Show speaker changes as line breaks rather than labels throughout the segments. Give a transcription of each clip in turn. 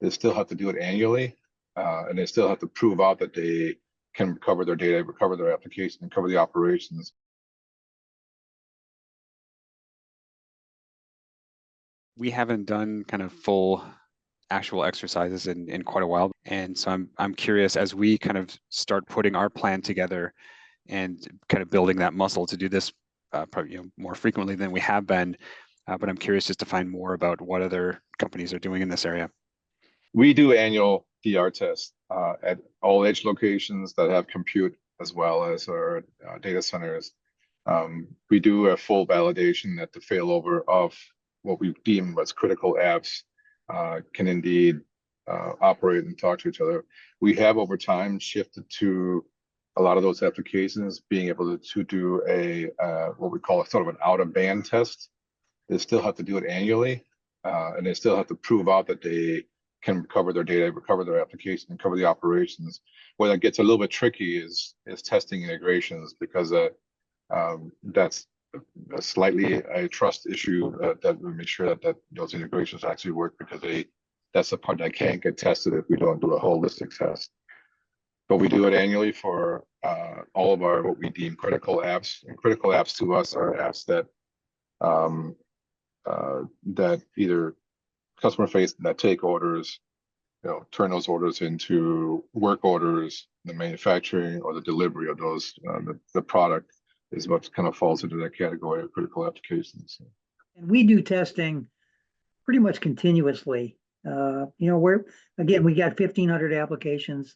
They still have to do it annually, and they still have to prove out that they can recover their data, recover their application, and cover the operations.
We haven't done kind of full actual exercises in quite a while. And so I'm curious, as we kind of start putting our plan together and kind of building that muscle to do this probably, more frequently than we have been. But I'm curious just to find more about what other companies are doing in this area.
We do annual DR tests at all edge locations that have compute as well as our data centers. We do a full validation that the failover of what we deem as critical apps can indeed operate and talk to each other. We have over time shifted to a lot of those applications being able to do a what we call a sort of an out of band test. They still have to do it annually, and they still have to prove out that they can recover their data, recover their application, and cover the operations. Where that gets a little bit tricky is testing integrations, because that's a slightly a trust issue that we make sure that those integrations actually work, because that's the part that can't get tested if we don't do a holistic test. But we do it annually for all of our what we deem critical apps. And critical apps to us are apps that that either customer face that take orders, turn those orders into work orders, the manufacturing or the delivery of those, the product is what kind of falls into that category of critical applications.
And we do testing pretty much continuously. We're, again, we got 1,500 applications,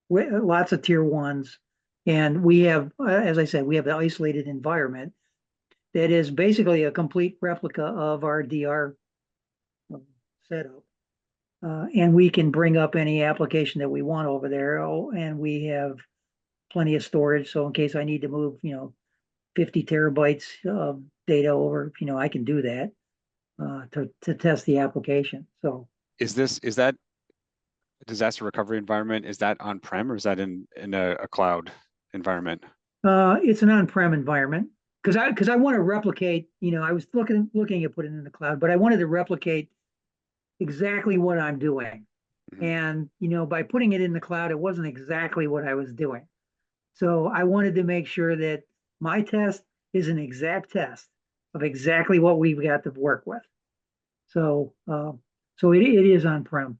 lots of tier ones, and we have, as I said, we have the isolated environment that is basically a complete replica of our DR setup. And we can bring up any application that we want over there. And we have plenty of storage. So in case I need to move, 50 terabytes of data over, I can do that to test the application. So
is that disaster recovery environment, is that on-prem or is that in a cloud environment?
It's an on-prem environment, because I want to replicate, I was looking at putting it in the cloud, but I wanted to replicate exactly what I'm doing. And, by putting it in the cloud, it wasn't exactly what I was doing. So I wanted to make sure that my test is an exact test of exactly what we've got to work with. So, it is on-prem.